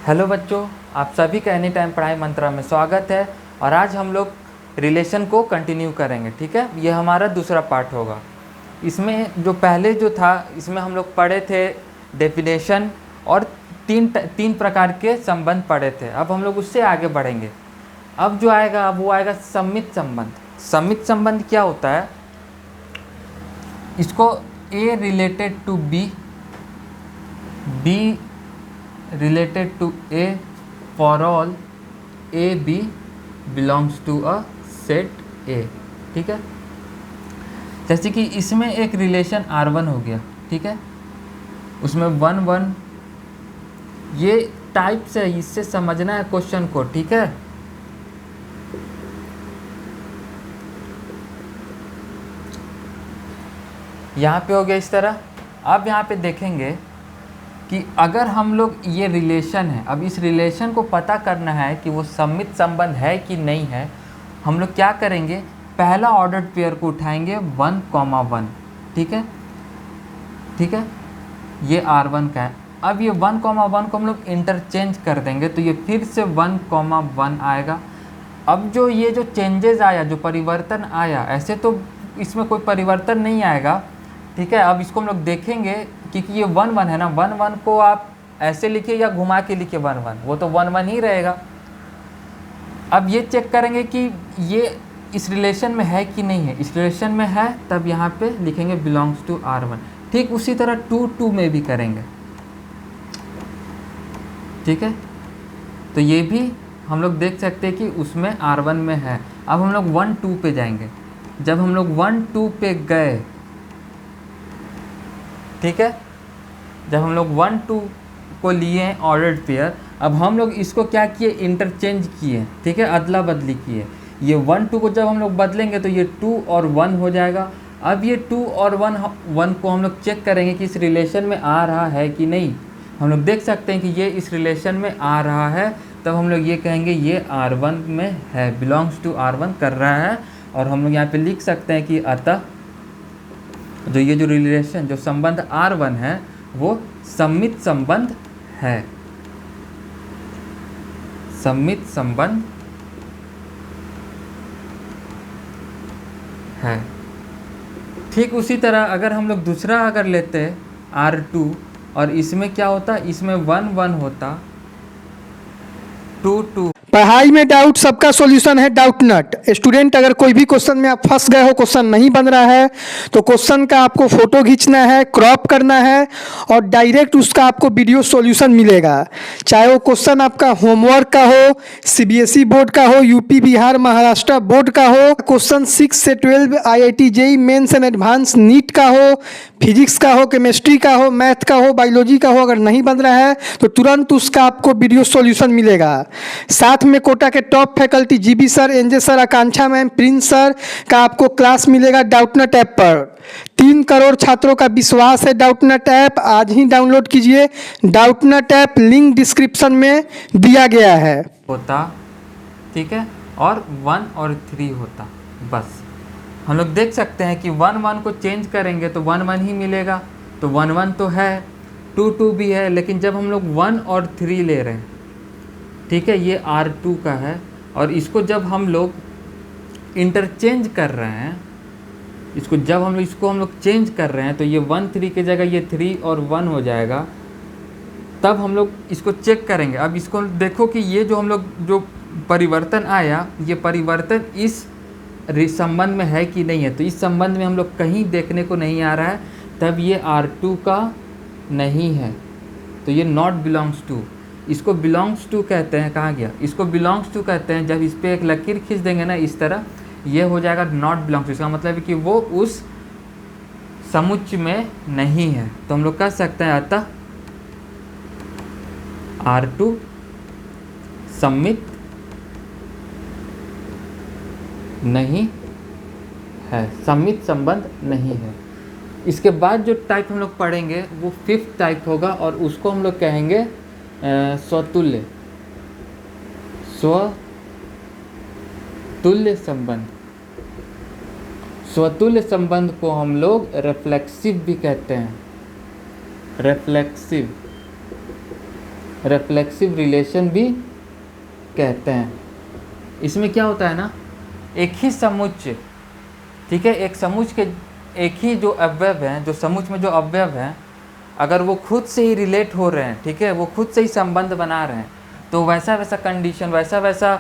Hello बच्चों, आप सभी का एनी टाइम पढ़ाई मंत्रा में स्वागत है। और आज हम लोग रिलेशन को कंटिन्यू करेंगे। ठीक है, ये हमारा दूसरा पार्ट होगा। इसमें जो पहले जो था, इसमें हम लोग पढ़े थे डेफिनेशन और तीन प्रकार के संबंध पढ़े थे। अब हम लोग उससे आगे बढ़ेंगे। अब जो आएगा वो आएगा सम्मित संबंध। सम्मित संबंध क्या होता है? इसको A related to B, B related to A for all A B belongs to a set A। ठीक है, जैसे कि इसमें एक रिलेशन R1 हो गया। ठीक है, उसमें 1 1 ये टाइप से, इससे समझना है क्वेश्चन को। ठीक है, यहाँ पे हो गया इस तरह। अब यहाँ पे देखेंगे कि अगर हम लोग ये रिलेशन है, अब इस रिलेशन को पता करना है कि वो सम्मित संबंध है कि नहीं है। हम लोग क्या करेंगे, पहला ऑर्डर्ड पेयर को उठाएंगे 1,1। ठीक है, ठीक है, ये R1 का है। अब ये 1,1 को हम लोग इंटरचेंज कर देंगे तो ये फिर से 1,1 आएगा। अब जो ये जो चेंजेस आया, जो परिवर्तन आया, ऐसे तो इसमें कोई परिवर्तन नहीं आएगा। ठीक है, अब इसको हम लोग देखेंगे क्योंकि ये 1 1 है ना। 1 1 को आप ऐसे लिखिए या घुमा के लिखिए 1 1, वो तो 1 1 ही रहेगा। अब ये चेक करेंगे कि ये इस रिलेशन में है कि नहीं है। इस रिलेशन में है तब यहाँ पे लिखेंगे बिलोंग्स टू R1। ठीक उसी तरह 2 2 में भी करेंगे। ठीक है, तो ये भी हम लोग देख सकते हैं कि उसमें R1 में है। अब हम लोग 1 2 पे जाएंगे। जब हम लोग 1 2 पे गए, ठीक है, जब हम लोग 1 2 को लिए ऑर्डर्ड पेयर, अब हम लोग इसको क्या किए, इंटरचेंज किए। ठीक है, अदला बदली किए। ये 1 2 को जब हम लोग बदलेंगे तो ये 2 और 1 हो जाएगा। अब ये 2 और 1 को हम लोग चेक करेंगे कि इस रिलेशन में आ रहा है कि नहीं। हम लोग देख सकते हैं कि ये इस रिलेशन में आ रहा है, तब हम लोग ये कहेंगे ये R1 में है, बिलोंग्स टू R1 कर रहा है। और हम लोग यहाँ पे लिख सकते हैं कि अतः जो ये जो रिलेशन, जो संबंध R1 है वो सम्मित संबंध है। सम्मित संबंध है। ठीक उसी तरह अगर हम लोग दूसरा अगर लेते R2, और इसमें क्या होता, इसमें 1 1 होता, 2 2। पढ़ाई में डाउट सबका सॉल्यूशन है डाउट नट। स्टूडेंट अगर कोई भी क्वेश्चन में आप फंस गए हो, क्वेश्चन नहीं बन रहा है, तो क्वेश्चन का आपको फोटो खींचना है, क्रॉप करना है और डायरेक्ट उसका आपको वीडियो सॉल्यूशन मिलेगा। चाहे वो क्वेश्चन आपका होमवर्क का हो, सीबीएसई बोर्ड का हो, यूपी बिहार महाराष्ट्र बोर्ड का हो, क्वेश्चन 6 से 12 IIT JEE mains and advance NEET का हो, फिजिक्स का हो, केमिस्ट्री का हो, मैथ का हो, बायोलॉजी का हो, अगर नहीं बन रहा है तो तुरंत उसका आपको वीडियो सॉल्यूशन मिलेगा। साथ में कोटा के top faculty GB sir, NJ sir, Akanksha ma'am, Prince sir का आपको क्लास मिलेगा डाउटनट ऐप पर। 3 करोड़ छात्रों का विश्वास है डाउटनट ऐप। आज ही डाउनलोड कीजिए डाउटनट ऐप, लिंक डिस्क्रिप्शन में दिया गया है। होता, ठीक है, और 1 और 3 होता। बस हम लोग देख सकते हैं कि 1 1 को चेंज करेंगे तो 1 1 ही मिलेगा। तो 1 1 तो है, 2 2 भी है, लेकिन जब हम लोग 1 और 3 ले रहे हैं, ठीक है, ये R2 का है, और इसको जब हम लोग इंटरचेंज कर रहे हैं, इसको जब हम लोग चेंज कर रहे हैं तो ये 1 3 की जगह ये 3 और 1 हो जाएगा। तब हम लोग इसको चेक करेंगे। अब इसको देखो कि ये जो हम लोग जो परिवर्तन आया, ये परिवर्तन इस संबंध में है कि नहीं है। तो इस संबंध में हम लोग कहीं देखने को नहीं आ रहा है, तब ये R2 का नहीं है, तो ये नॉट बिलोंग्स टू। इसको बिलोंग्स टू कहते हैं। कहाँ गया, इसको बिलोंग्स टू कहते हैं। जब इस पर एक लकीर खींच देंगे ना इस तरह, ये हो जाएगा नॉट बिलोंग्स टू। इसका मतलब है कि वो उस समुच्चय में नहीं है। तो हम लोग कह सकते हैं अतः R2 सम्मित नहीं है, सम्मित संबंध नहीं है। इसके बाद जो टाइप हम लोग पढ़ेंगे वो 5th टाइप होगा, और उसको हम लोग कहेंगे स्वतुल्य, स्वतुल्य संबंध। स्वतुल्य संबंध को हम लोग रिफ्लेक्सिव भी कहते हैं। रिफ्लेक्सिव रिफ्लेक्सिव रिलेशन भी कहते हैं। इसमें क्या होता है ना, एक ही समुच्चय, ठीक है, एक समुच्चय के एक ही जो अवयव हैं, जो समुच्चय में जो अवयव हैं, अगर वो खुद से ही रिलेट हो रहे हैं, ठीक है, वो खुद से ही संबंध बना रहे हैं, तो वैसा वैसा कंडीशन, वैसा वैसा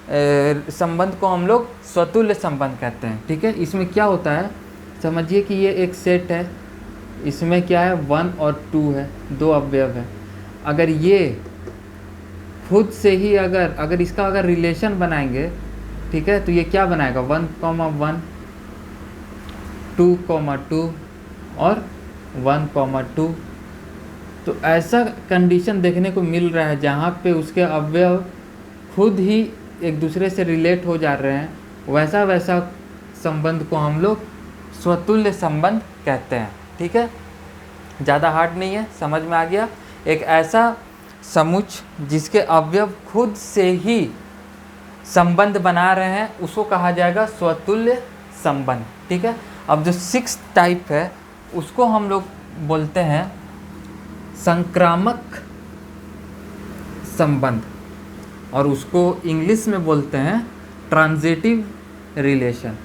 संबंध को हम लोग स्वतुल्य संबंध कहते हैं। ठीक है, इसमें क्या होता है, समझिए कि ये एक सेट है, इसमें क्या है 1 और 2 है, दो अवयव है। अगर ये खुद से ही अगर इसका अगर रिलेशन बनाएंगे, ठीक है, तो ये क्या बनाएगा 1,1 2,2 और 1,2। तो ऐसा कंडीशन देखने को मिल रहा है जहाँ पे उसके अवयव खुद ही एक दूसरे से रिलेट हो जा रहे हैं, वैसा वैसा संबंध को हम लोग स्वतुल्य संबंध कहते हैं। ठीक है, ज़्यादा हार्ड नहीं है, समझ में आ गया। एक ऐसा समुच्चय जिसके अवयव खुद से ही संबंध बना रहे हैं, उसको कहा जाएगा स्वतुल्य संबंध। ठीक है, अब जो 6th टाइप है उसको हम लोग बोलते हैं संक्रामक संबंध, और उसको इंग्लिश में बोलते हैं ट्रांजिटिव रिलेशन।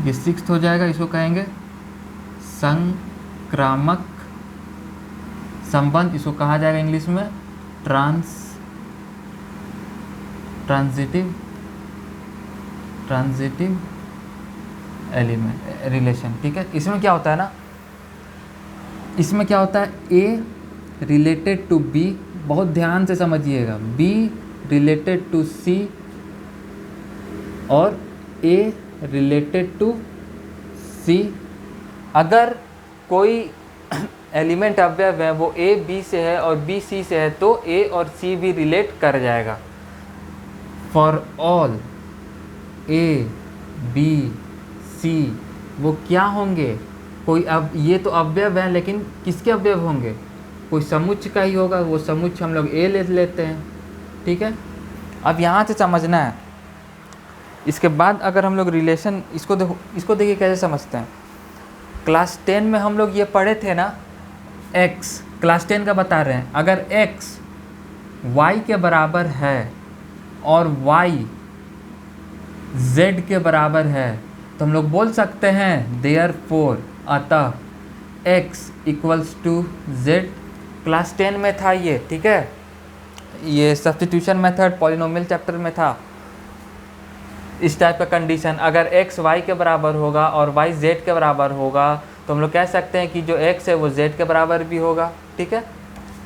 ये 6th हो जाएगा, इसको कहेंगे संक्रामक संबंध, इसको कहा जाएगा इंग्लिश में ट्रांजिटिव एलिमेंट रिलेशन। ठीक है, इसमें क्या होता है ना, इसमें क्या होता है ए रिलेटेड टू बी, बहुत ध्यान से समझिएगा, बी रिलेटेड टू सी और ए रिलेटेड टू सी। अगर कोई एलिमेंट अवयव है वो ए बी से है और बी सी से है, तो ए और सी भी रिलेट कर जाएगा। For all a b c वो क्या होंगे, कोई, अब ये तो अवयव है लेकिन किसके अवयव होंगे, कोई समुच्चय का ही होगा, वो समुच्चय हम लोग ए ले लेते हैं। ठीक है, अब यहाँ से समझना है। इसके बाद अगर हम लोग रिलेशन इसको देखिए कैसे समझते हैं। क्लास 10 में हम लोग ये पढ़े थे ना, x क्लास 10 का बता रहे हैं, अगर x y के बराबर है और y z के बराबर है, तो हम लोग बोल सकते हैं देयरफॉर, अतः x equals to z। Class 10 में था ये, ठीक है, ये सब्स्टिट्यूशन मेथड पॉलिनोमियल चैप्टर में था। इस टाइप का कंडीशन, अगर x y के बराबर होगा और y z के बराबर होगा, तो हम लोग कह सकते हैं कि जो x है वो z के बराबर भी होगा। ठीक है,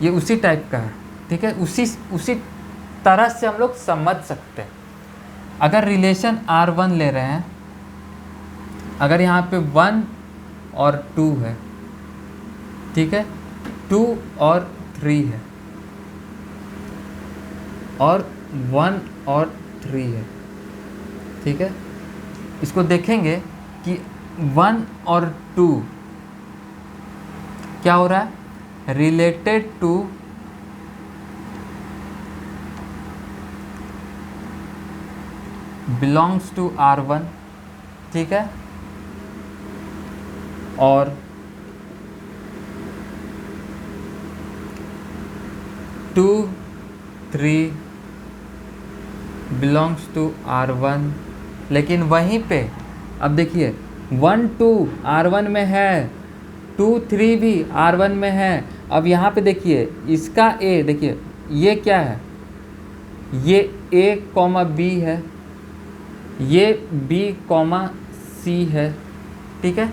ये उसी टाइप का है। ठीक है, उसी तरह से हम लोग समझ सकते हैं। अगर रिलेशन R1 ले रहे हैं, अगर यहाँ पे 1 और 2 है, ठीक है, 2 और 3 है, और 1 और 3 है। ठीक है, इसको देखेंगे कि 1 और 2 क्या हो रहा है, related two belongs to R1। ठीक है, और 2 3 बिलोंग्स टू R1। लेकिन वहीं पे अब देखिए 1 2 R1 में है, 2 3 भी R1 में है। अब यहाँ पे देखिए इसका A, देखिए ये क्या है, ये A, B है, ये B, C है। ठीक है,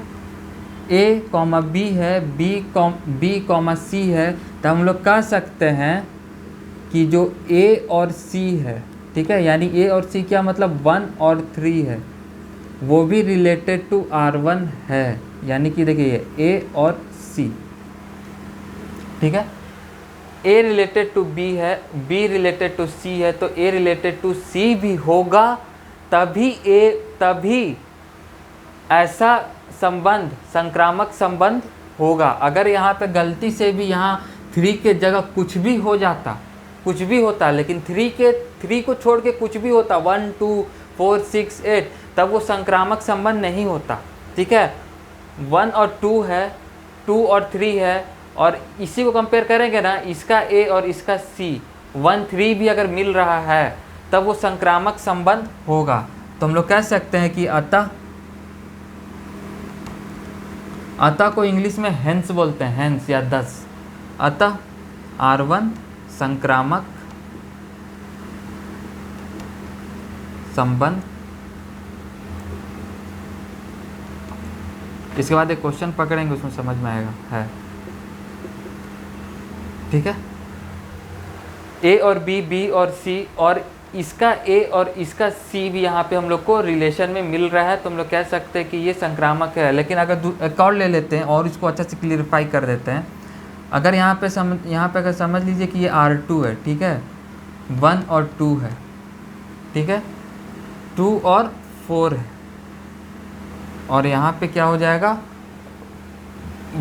A, B है, B, C है, तो हम लोग कह सकते हैं कि जो A और C है, ठीक है, यानी A और C क्या मतलब 1 और 3 है, वो भी रिलेटेड टू R1 है। यानी कि देखिए A और C, ठीक है, A रिलेटेड टू B है, B रिलेटेड टू C है, तो A रिलेटेड टू C भी होगा, तभी ऐसा संबंध को संबंध होगा। अगर यहाँ पे गलती से भी यहाँ 3 के जगह कुछ भी होता, लेकिन 3 को छोड़ के कुछ भी होता, 1 2 4 6 8, तब वो संक्रामक संबंध नहीं होता। ठीक है, 1 और 2 है, 2 और 3 है और इसी को कंपेयर करेंगे ना, इसका A और इसका C 1 3 भी अगर मिल रहा है तब वो संक्रामक संबंध होगा। तो हम लोग कह सकते हैं कि अतः को इंग्लिश में हेंस बोलते हैं, हेंस या दस। अतः R1 संक्रामक संबंध। इसके बाद एक क्वेश्चन पकड़ेंगे, उसमें समझ में आएगा है, ठीक है। A और B और C और इसका A और इसका C भी यहाँ पे हम लोग को रिलेशन में मिल रहा है, तो हम लोग कह सकते हैं कि ये संक्रामक है। लेकिन अगर एक और ले लेते हैं और इसको अच्छा से क्लियरिफाई कर देते हैं। अगर यहाँ पे अगर समझ लीजिए कि ये R2 है, ठीक है, 1 और 2 है, ठीक है, 2 और 4 है, और यहाँ पे क्या हो जाएगा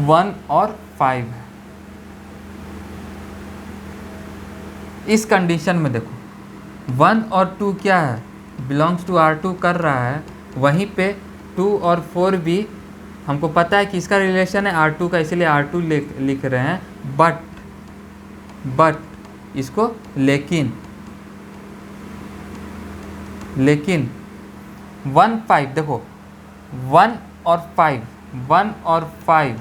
1 और 5 है। इस कंडीशन में देखो 1 और 2 क्या है, बिलोंग्स टू R2 कर रहा है, वहीं पे 2 और 4 भी हमको पता है कि इसका रिलेशन है R2 का, इसीलिए R2 लिख रहे हैं। बट इसको लेकिन 1 5 देखो 1 और 5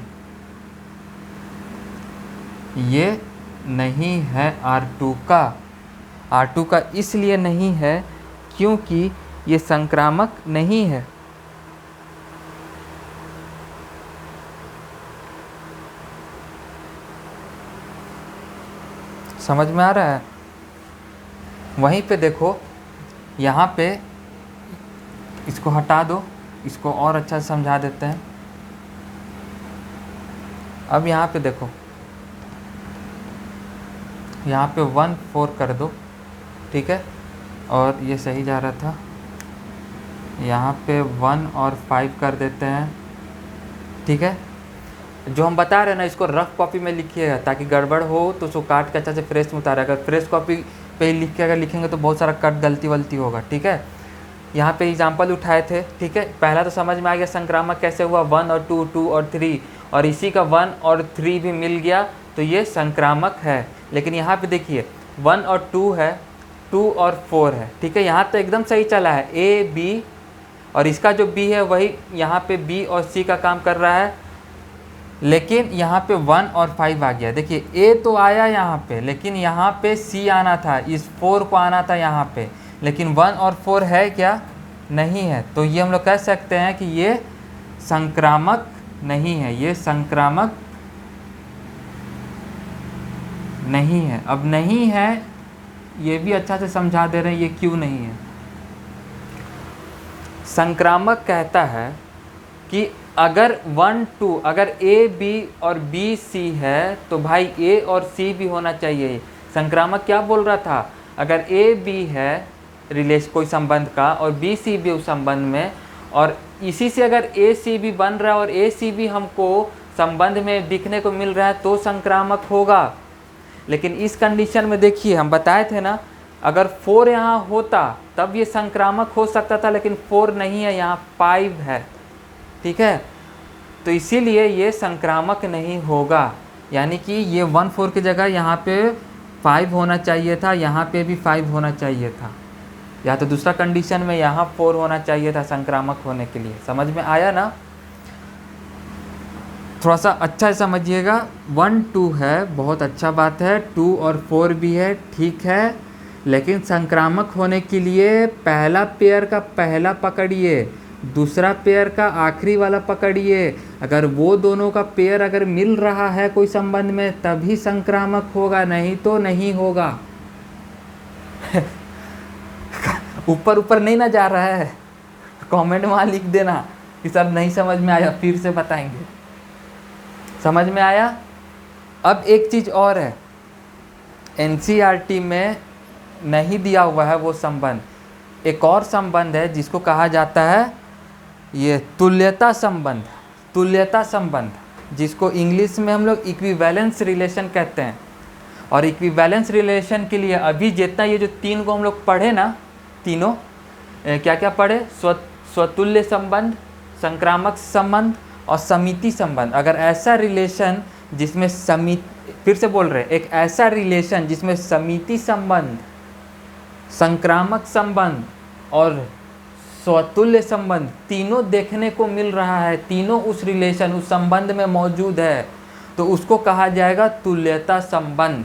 ये नहीं है R2 का। R2 का इसलिए नहीं है क्योंकि ये संक्रामक नहीं है। समझ में आ रहा है? वहीं पे देखो, यहाँ पे इसको हटा दो, इसको और अच्छा से समझा देते हैं। अब यहाँ पे देखो, यहाँ पे 1 4 कर दो, ठीक है, और ये सही जा रहा था। यहाँ पे 1 और 5 कर देते हैं, ठीक है। जो हम बता रहे हैं ना, इसको रफ कॉपी में लिखिएगा ताकि गड़बड़ हो तो उसको काट के अच्छा से फ्रेश में उतारे। अगर फ्रेश कॉपी पे लिख के अगर लिखेंगे तो बहुत सारा कट गलती होगा, ठीक है। यहाँ पे एग्जाम्पल उठाए थे, ठीक है। पहला तो समझ में आ गया संक्रामक कैसे हुआ, 1 और 2, 2 और 3, और इसी का 1 और 3 भी मिल गया तो ये संक्रामक है। लेकिन यहाँ पे देखिए 1 और 2 है, 2 और 4 है, ठीक है। यहाँ तो एकदम सही चला है, A B, और इसका जो B है वही यहाँ पे B और C का काम कर रहा है। लेकिन यहाँ पे 1 और 5 आ गया। देखिए A तो आया यहाँ पे, लेकिन यहाँ पे C आना था, इस 4 को आना था यहाँ पे, लेकिन 1 और 4 है क्या, नहीं है। तो ये हम लोग कह सकते हैं कि ये संक्रामक नहीं है, ये संक्रामक नहीं है। अब नहीं है ये भी अच्छा से समझा दे रहे हैं, ये क्यों नहीं है। संक्रामक कहता है कि अगर 1 2 अगर A B और B C है तो भाई A और C भी होना चाहिए। संक्रामक क्या बोल रहा था, अगर A B है रिलेशन कोई संबंध का और B C भी उस संबंध में, और इसी से अगर A C भी बन रहा है और A C भी हमको संबंध में दिखने को मिल रहा है तो संक्रामक होगा। लेकिन इस कंडीशन में देखिए हम बताए थे ना, अगर 4 यहाँ होता तब ये संक्रामक हो सकता था, लेकिन 4 नहीं है, यहाँ 5 है, ठीक है। तो इसीलिए ये संक्रामक नहीं होगा। यानी कि ये 1 4 की जगह यहाँ पे 5 होना चाहिए था, यहाँ पे भी 5 होना चाहिए था, या तो दूसरा कंडीशन में यहाँ 4 होना चाहिए था संक्रामक होने के लिए। समझ में आया ना? थोड़ा सा अच्छा से समझिएगा। 1 2 है, बहुत अच्छा बात है, 2 और 4 भी है, ठीक है। लेकिन संक्रामक होने के लिए पहला पेयर का पहला पकड़िए, दूसरा पेयर का आखिरी वाला पकड़िए। अगर वो दोनों का पेयर अगर मिल रहा है कोई संबंध में तभी संक्रामक होगा, नहीं तो नहीं होगा। ऊपर ऊपर नहीं ना जा रहा है, कमेंट वहाँ लिख देना कि सर नहीं समझ में आया, फिर से बताएंगे। समझ में आया? अब एक चीज़ और है, NCERT में नहीं दिया हुआ है वो संबंध। एक और संबंध है जिसको कहा जाता है ये तुल्यता संबंध। तुल्यता संबंध जिसको इंग्लिश में हम लोग इक्विवेलेंस रिलेशन कहते हैं। और इक्विवेलेंस रिलेशन के लिए अभी जितना ये जो 3 को हम लोग पढ़े ना, तीनों क्या क्या पढ़े, स्वतुल्य संबंध, संक्रामक संबंध और समिति संबंध, अगर ऐसा रिलेशन जिसमें समिति, फिर से बोल रहे हैं, एक ऐसा रिलेशन जिसमें समिति संबंध, संक्रामक संबंध और स्वतुल्य संबंध तीनों देखने को मिल रहा है, तीनों उस रिलेशन उस संबंध में मौजूद है, तो उसको कहा जाएगा तुल्यता संबंध।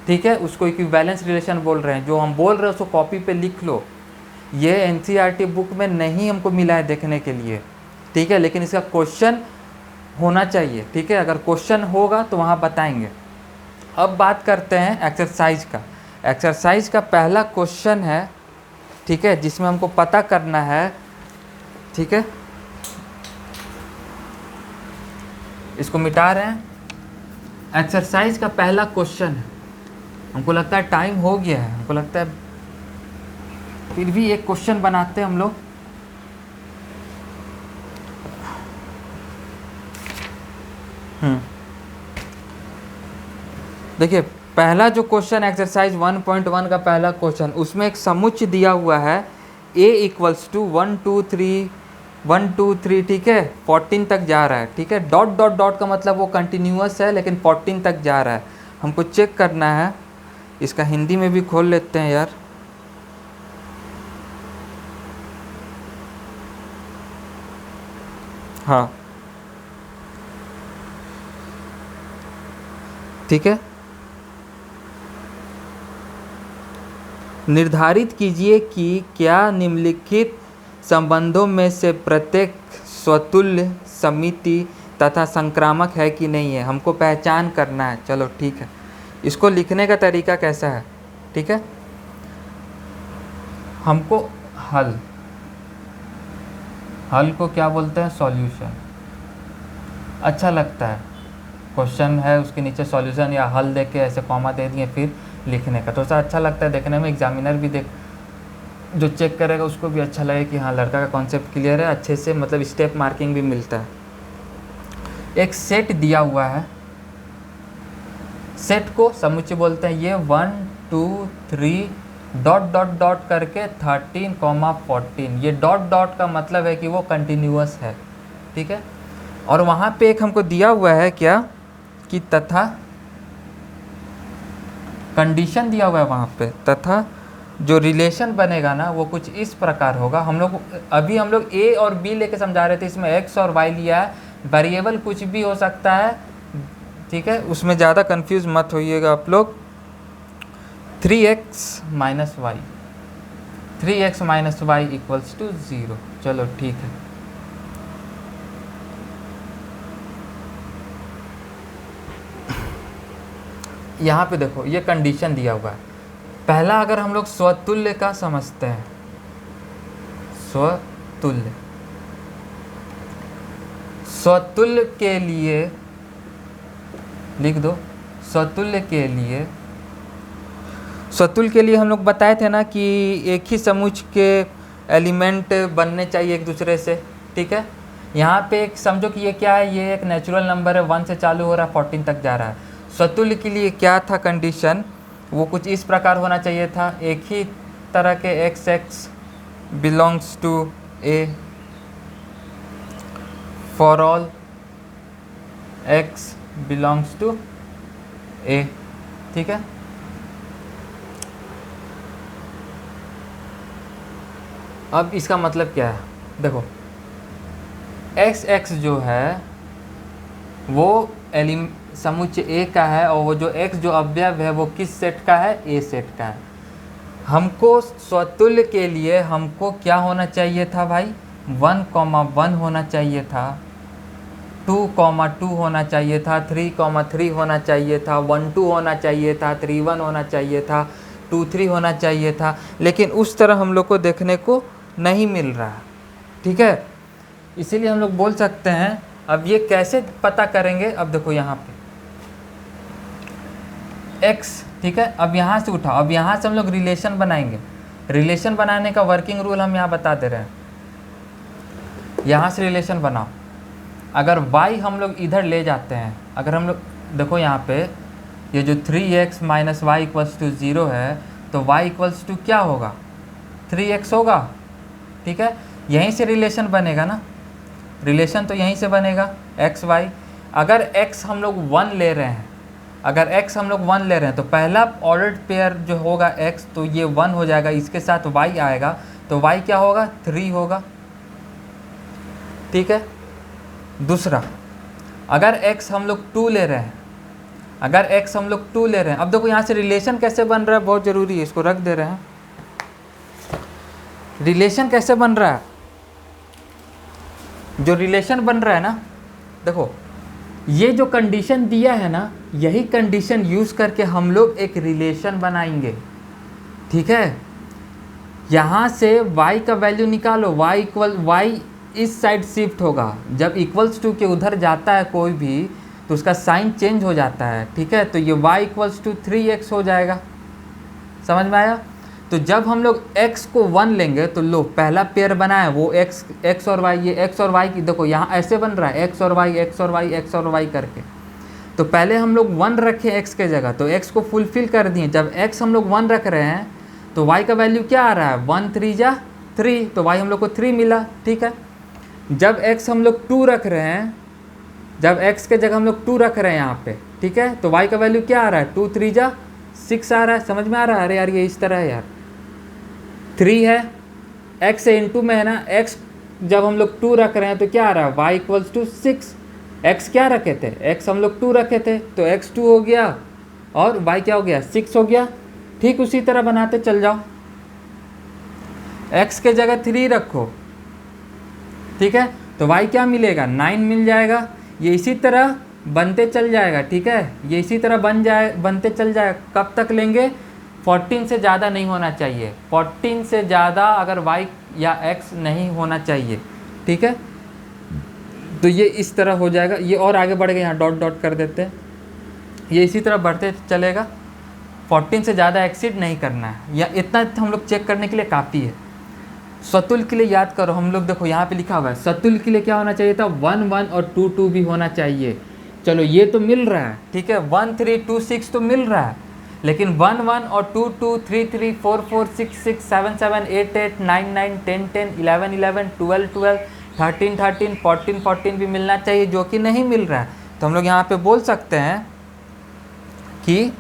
ठीक है, उसको इक्विवेलेंस रिलेशन बोल रहे हैं। जो हम बोल रहे हैं उसको कॉपी पे लिख लो। ये एनसीईआरटी बुक में नहीं हमको मिला है देखने के लिए, ठीक है, लेकिन इसका क्वेश्चन होना चाहिए। ठीक है, अगर क्वेश्चन होगा तो वहाँ बताएंगे। अब बात करते हैं एक्सरसाइज का। एक्सरसाइज का पहला क्वेश्चन है, ठीक है, जिसमें हमको पता करना है, ठीक है, इसको मिटा रहे हैं। एक्सरसाइज का पहला क्वेश्चन है, हमको लगता है टाइम हो गया है, हमको लगता है फिर भी एक क्वेश्चन बनाते हैं हम लोग। देखिए पहला जो क्वेश्चन एक्सरसाइज 1.1 का पहला क्वेश्चन, उसमें एक समुच्चय दिया हुआ है a इक्वल्स टू 1 2 3 1 2 3, ठीक है, 14 तक जा रहा है। ठीक है, डॉट डॉट डॉट का मतलब वो कंटिन्यूअस है लेकिन 14 तक जा रहा है। हमको चेक करना है, इसका हिंदी में भी खोल लेते हैं यार। हाँ ठीक है, निर्धारित कीजिए कि क्या निम्नलिखित संबंधों में से प्रत्येक स्वतुल्य, समिति तथा संक्रामक है कि नहीं है। हमको पहचान करना है। चलो ठीक है, इसको लिखने का तरीका कैसा है, ठीक है, हमको हल को क्या बोलते हैं, सॉल्यूशन। अच्छा लगता है, क्वेश्चन है उसके नीचे सॉल्यूशन या हल दे के ऐसे कॉमा दे दिए फिर लिखने का, थोड़ा सा अच्छा लगता है देखने में। एग्जामिनर भी जो चेक करेगा उसको भी अच्छा लगे कि हाँ लड़का का कॉन्सेप्ट क्लियर है, अच्छे से मतलब स्टेप मार्किंग भी मिलता है। एक सेट दिया हुआ है, सेट को समुच्चय बोलते हैं। ये 1 2 3 डॉट डॉट डॉट करके 13,14, ये डॉट डॉट का मतलब है कि वो कंटिन्यूअस है। ठीक है, और वहाँ पे एक हमको दिया हुआ है क्या कि तथा, कंडीशन दिया हुआ है वहाँ पे, तथा जो रिलेशन बनेगा ना वो कुछ इस प्रकार होगा। हम लोग ए और बी लेके समझा रहे थे, इसमें एक्स और वाई लिया है, वेरिएबल कुछ भी हो सकता है। ठीक है, उसमें ज़्यादा कंफ्यूज मत होइएगा आप लोग। 3x minus y, 3x minus y equals to 0। चलो ठीक है, यहाँ पे देखो ये कंडीशन दिया हुआ है। पहला अगर हम लोग स्वतुल्य का समझते हैं, स्वतुल्य के लिए लिख दो। स्वतुल्य के लिए हम लोग बताए थे ना कि एक ही समुच्चय के एलिमेंट बनने चाहिए एक दूसरे से। ठीक है, यहाँ पे एक समझो कि ये क्या है, ये एक नेचुरल नंबर है, 1 से चालू हो रहा है, 14 तक जा रहा है। स्वतुल्य के लिए क्या था कंडीशन, वो कुछ इस प्रकार होना चाहिए था, एक ही तरह के x belongs to a for all x belongs to a। ठीक है, अब इसका मतलब क्या है, देखो x जो है वो समुच्चय A का है, और वो जो x जो अवयव है वो किस सेट का है, A सेट का है। हमको स्वतुल्य के लिए हमको क्या होना चाहिए था भाई, 1,1 होना चाहिए था, 2,2 होना चाहिए था, 3,3 होना चाहिए था, 1,2 होना चाहिए था, 3,1 होना चाहिए था, 2,3 होना चाहिए था, लेकिन उस तरह हम लोग को देखने को नहीं मिल रहा। ठीक है, इसीलिए हम लोग बोल सकते हैं, अब ये कैसे पता करेंगे। अब देखो यहाँ पे x, ठीक है, अब यहाँ से उठाओ, अब यहाँ से हम लोग रिलेशन बनाएंगे। रिलेशन बनाने का वर्किंग रूल हम यहाँ बता दे रहे हैं। यहाँ से रिलेशन बनाओ, अगर y हम लोग इधर ले जाते हैं, अगर हम लोग देखो यहाँ पे ये जो 3x minus y equals to 0 है, तो y इक्वल्स टू क्या होगा, 3x होगा। ठीक है, यहीं से रिलेशन बनेगा ना, रिलेशन तो यहीं से बनेगा एक्स वाई। अगर एक्स हम लोग 1 ले रहे हैं, अगर x हम लोग 1 ले रहे हैं तो पहला ऑर्डर्ड पेयर जो होगा x, तो ये 1 हो जाएगा, इसके साथ y आएगा तो y क्या होगा 3 होगा। ठीक है। दूसरा, अगर x हम लोग 2 ले रहे हैं, अगर x हम लोग 2 ले रहे हैं, अब देखो यहाँ से रिलेशन कैसे बन रहा है, बहुत ज़रूरी है, इसको रख दे रहे हैं। रिलेशन कैसे बन रहा है, जो रिलेशन बन रहा है ना, देखो ये जो कंडीशन दिया है ना, यही कंडीशन यूज़ करके हम लोग एक रिलेशन बनाएंगे। ठीक है। यहाँ से y का वैल्यू निकालो, y इस साइड शिफ्ट होगा, जब इक्वल्स टू के उधर जाता है कोई भी तो उसका साइन चेंज हो जाता है। ठीक है। तो ये y इक्वल्स टू 3x हो जाएगा। समझ में आया। तो जब हम लोग x को 1 लेंगे तो लो पहला पेयर बना है वो x और y, ये x और y की देखो यहाँ ऐसे बन रहा है x और y x और y x और y करके। तो पहले हम लोग 1 रखे x के जगह, तो x को फुलफिल कर दिए। जब x हम लोग 1 रख रहे हैं तो y का वैल्यू क्या आ रहा है 1 3 जा 3, तो y हम लोग को 3 मिला। ठीक है। जब x हम लोग 2 रख रहे हैं, जब x के जगह हम लोग 2 रख रहे हैं यहाँ पे, ठीक है, तो y का वैल्यू क्या आ रहा है 2 3 जा 6 आ रहा है। समझ में आ रहा है। अरे यार ये इस तरह है यार, 3 है, x से इंटू में है ना, x जब हम लोग 2 रख रहे हैं तो क्या आ रहा है y इक्वल्स टू 6। x क्या रखे थे, x हम लोग 2 रखे थे तो x 2 हो गया और y क्या हो गया 6 हो गया। ठीक उसी तरह बनाते चल जाओ, x के जगह 3 रखो। ठीक है। तो y क्या मिलेगा 9 मिल जाएगा। ये इसी तरह बनते चल जाएगा। ठीक है। ये इसी तरह बनते चल जाएगा। कब तक लेंगे, 14 से ज़्यादा नहीं होना चाहिए, 14 से ज़्यादा अगर y या x नहीं होना चाहिए। ठीक है। तो ये इस तरह हो जाएगा। ये और आगे बढ़ गए, यहाँ डॉट डॉट कर देते हैं। ये इसी तरह बढ़ते चलेगा, 14 से ज़्यादा एक्सीड नहीं करना है, या इतना हम लोग चेक करने के लिए काफ़ी है। सतुल के लिए याद करो, हम लोग देखो यहाँ पे लिखा हुआ है सतुल के लिए क्या होना चाहिए था 1 1 और 2 2 भी होना चाहिए। चलो ये तो मिल रहा है। ठीक है। 1 3 2 6 तो मिल रहा है, लेकिन 1 1 और 2 2 3 3 4 4 6 6 7 7 8 8 9 9 10 10 11 11 12 12 13 13 14 14 भी मिलना चाहिए, जो कि नहीं मिल रहा है। तो हम लोग यहाँ पे बोल सकते हैं कि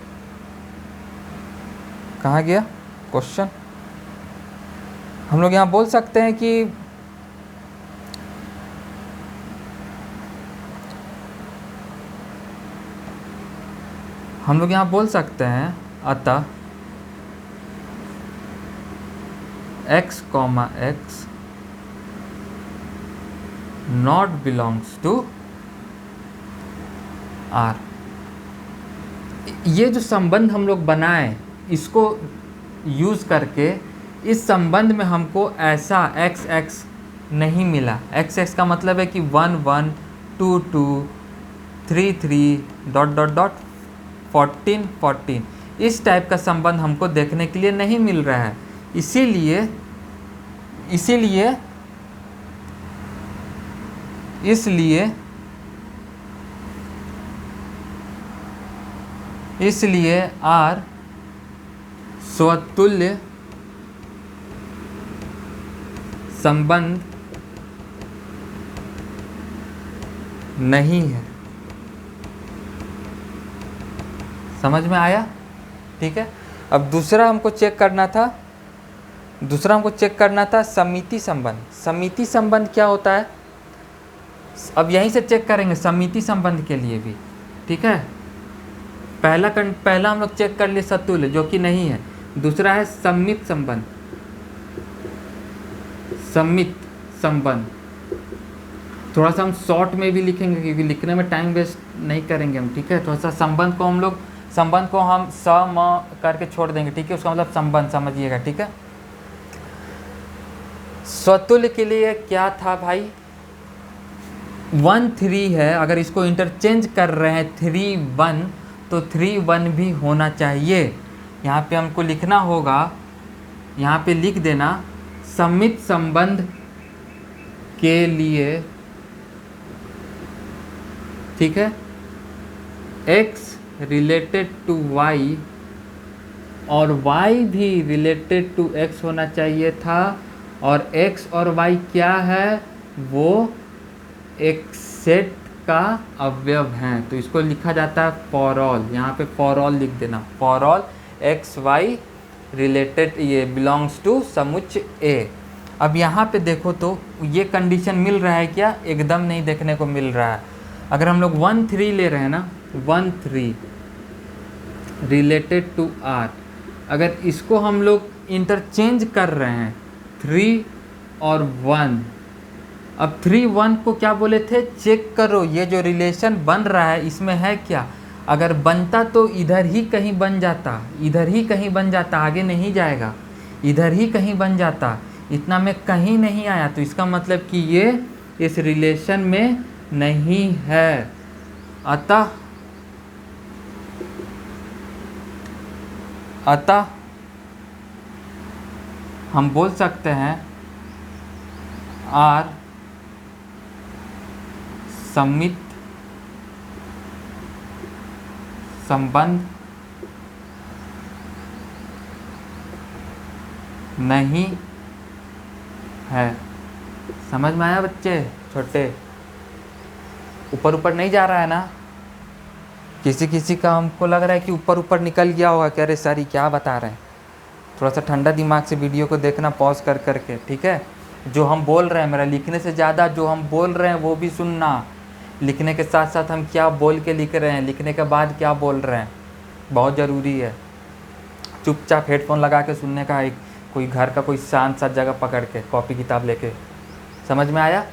कहाँ गया क्वेश्चन, हम लोग यहाँ बोल सकते हैं कि हम लोग यहाँ बोल सकते हैं अतः x, x not belongs to R। ये जो संबंध हम लोग बनाए, इसको यूज़ करके इस संबंध में हमको ऐसा x x नहीं मिला। x x का मतलब है कि 1 1 2 2 3 3 डॉट डॉट डॉट 14 14, इस टाइप का संबंध हमको देखने के लिए नहीं मिल रहा है। इसीलिए R स्वतुल्य संबंध नहीं है। समझ में आया। ठीक है। अब दूसरा हमको चेक करना था समिति संबंध। समिति संबंध क्या होता है, अब यहीं से चेक करेंगे समिति संबंध के लिए भी। ठीक है। पहला हम लोग चेक कर लिए सतुल्य, जो कि नहीं है। दूसरा है सम्मित संबंध। सम्मित संबंध थोड़ा सा हम शॉर्ट में भी लिखेंगे, क्योंकि लिखने में टाइम वेस्ट नहीं करेंगे हम। ठीक है। थोड़ा सा संबंध को हम स म करके छोड़ देंगे। ठीक है। उसका मतलब संबंध समझिएगा। ठीक है। स्वतुल्य के लिए क्या था भाई, 1 3 है, अगर इसको इंटरचेंज कर रहे हैं 3 1, तो 3 1 भी होना चाहिए। यहाँ पे हमको लिखना होगा, यहाँ पे लिख देना सम्मित संबंध के लिए। ठीक है। x रिलेटेड टू y और y भी रिलेटेड टू x होना चाहिए था, और x और y क्या है, वो एक सेट का अवयव हैं, तो इसको लिखा जाता है फॉर ऑल। यहाँ पे फॉर ऑल लिख देना, for all x Y related ये बिलोंग्स टू समुच्चय ए। अब यहाँ पे देखो तो ये कंडीशन मिल रहा है क्या? एकदम नहीं देखने को मिल रहा है। अगर हम लोग 1 3 ले रहे हैं ना, 1 3 रिलेटेड टू आर, अगर इसको हम लोग इंटरचेंज कर रहे हैं 3 और 1, अब 3 1 को क्या बोले थे? चेक करो ये जो रिलेशन बन रहा है इसमें है क्या। अगर बनता तो इधर ही कहीं बन जाता, इधर ही कहीं बन जाता, आगे नहीं जाएगा, इधर ही कहीं बन जाता, इतना में कहीं नहीं आया, तो इसका मतलब कि ये इस रिलेशन में नहीं है। अतः हम बोल सकते हैं आर सममित संबंध नहीं है। समझ में आया बच्चे? छोटे ऊपर ऊपर नहीं जा रहा है ना? किसी किसी का हमको लग रहा है कि ऊपर ऊपर निकल गया होगा कि अरे सर क्या बता रहे हैं। थोड़ा सा ठंडा दिमाग से वीडियो को देखना, पॉज कर करके, ठीक है? जो हम बोल रहे हैं, मेरा लिखने से ज़्यादा जो हम बोल रहे हैं वो भी सुनना। लिखने के साथ साथ हम क्या बोल के लिख रहे हैं, लिखने के बाद क्या बोल रहे हैं, बहुत ज़रूरी है। चुपचाप हेडफोन लगा के सुनने का, एक कोई घर का कोई शांत सा जगह पकड़ के कॉपी किताब लेके। समझ में आया?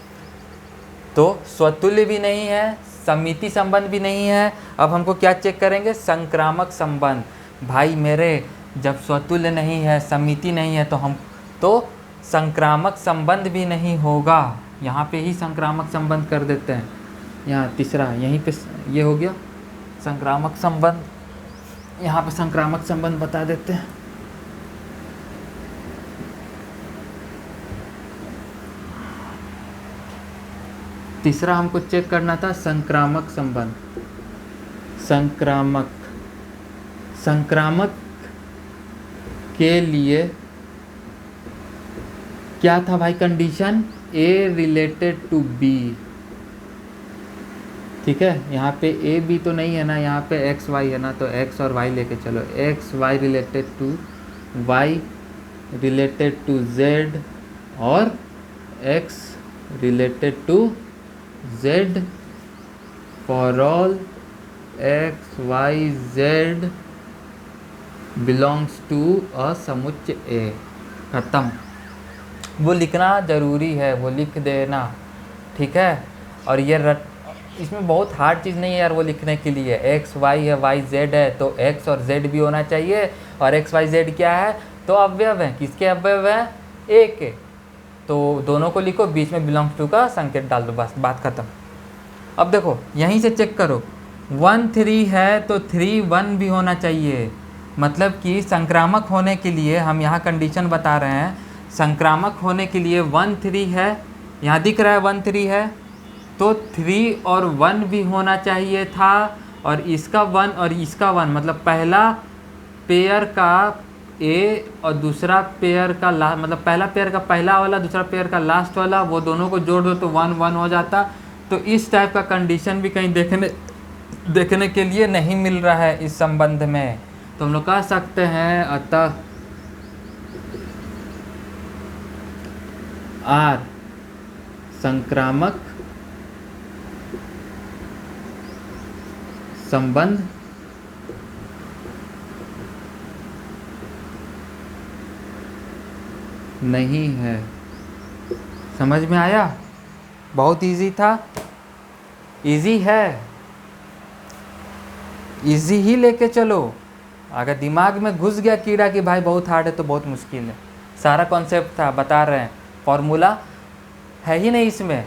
तो स्वतुल्य भी नहीं है, समिति संबंध भी नहीं है। अब हमको क्या चेक करेंगे? संक्रामक संबंध। भाई मेरे, जब स्वतुल्य नहीं है, समिति नहीं है, तो संक्रामक संबंध भी नहीं होगा। यहाँ पे ही संक्रामक संबंध कर देते हैं। यहाँ तीसरा यहीं पे ये हो गया संक्रामक संबंध, यहाँ पे संक्रामक संबंध बता देते हैं। तीसरा हमको चेक करना था संक्रामक संबंध। संक्रामक के लिए क्या था भाई condition? A related to b. ठीक है, यहाँ पे ए बी तो नहीं है ना, यहाँ पे एक्स वाई है ना, तो एक्स और वाई लेके चलो। X Y related to Y related to Z और X related to Z for all x Y Z belongs to a समुच्चय ए। खत्म। वो लिखना ज़रूरी है, वो लिख देना, ठीक है? और ये इसमें बहुत हार्ड चीज़ नहीं है यार वो लिखने के लिए। एक्स वाई है, वाई जेड है, तो एक्स और जेड भी होना चाहिए। और एक्स वाई जेड क्या है? तो अवयव है। किसके अवयव है? ए के। तो दोनों को लिखो, बीच में बिलोंग्स टू का संकेत डाल दो, बस बात खत्म। अब देखो यहीं से चेक करो, 1 3 है तो 3 1 भी होना चाहिए। मतलब कि संक्रामक होने के लिए हम यहाँ कंडीशन बता रहे हैं, संक्रामक होने के लिए 1 3 है, यहाँ दिख रहा है 1 3 है, तो 3 और 1 भी होना चाहिए था। और इसका 1 और इसका 1 मतलब पहला पेयर का ए और दूसरा पेयर का मतलब पहला पेयर का पहला वाला, दूसरा पेयर का लास्ट वाला, वो दोनों को जोड़ दो तो 1 1 हो जाता। तो इस टाइप का कंडीशन भी कहीं देखने के लिए नहीं मिल रहा है इस संबंध में। तो हम लोग कह सकते हैं अतः आर संक्रामक संबंध नहीं है। समझ में आया? बहुत इजी था, इजी है, इजी ही लेके चलो। अगर दिमाग में घुस गया कीड़ा कि भाई बहुत हार्ड है तो बहुत मुश्किल है। सारा कॉन्सेप्ट था, बता रहे हैं, फॉर्मूला है ही नहीं इसमें।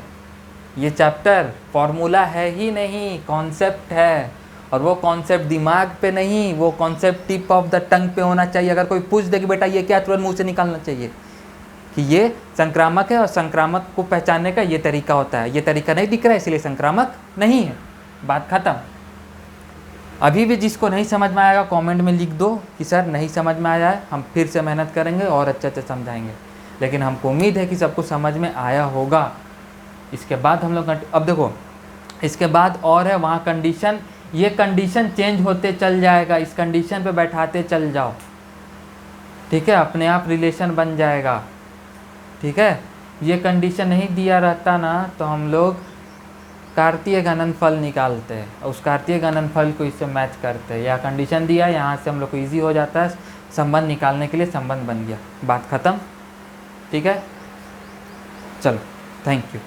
ये चैप्टर फॉर्मूला है ही नहीं, कॉन्सेप्ट है। और वो कॉन्सेप्ट दिमाग पे नहीं, वो concept tip of the tongue पे होना चाहिए। अगर कोई पूछ दे कि बेटा ये क्या, तुरंत मुंह से निकालना चाहिए कि ये संक्रामक है और संक्रामक को पहचानने का ये तरीका होता है। ये तरीका नहीं दिख रहा है इसलिए संक्रामक नहीं है, बात खत्म। अभी भी जिसको नहीं समझ में आएगा कमेंट में लिख दो कि सर नहीं समझ में आया है, हम फिर से मेहनत करेंगे और अच्छे से समझाएंगे। लेकिन हमको उम्मीद है कि सबको समझ में आया होगा। इसके बाद हम लोग अब देखो इसके बाद और है वहाँ कंडीशन, ये कंडीशन चेंज होते चल जाएगा, इस कंडीशन पे बैठाते चल जाओ, ठीक है, अपने आप रिलेशन बन जाएगा, ठीक है। ये कंडीशन नहीं दिया रहता ना तो हम लोग कार्तीय घननफल निकालते हैं, उस कार्तीय घननफल को इससे मैच करते हैं, या कंडीशन दिया यहाँ से हम लोग को ईजी हो जाता है संबंध निकालने के लिए, संबंध बन गया, बात ख़त्म, ठीक है। चलो, थैंक यू।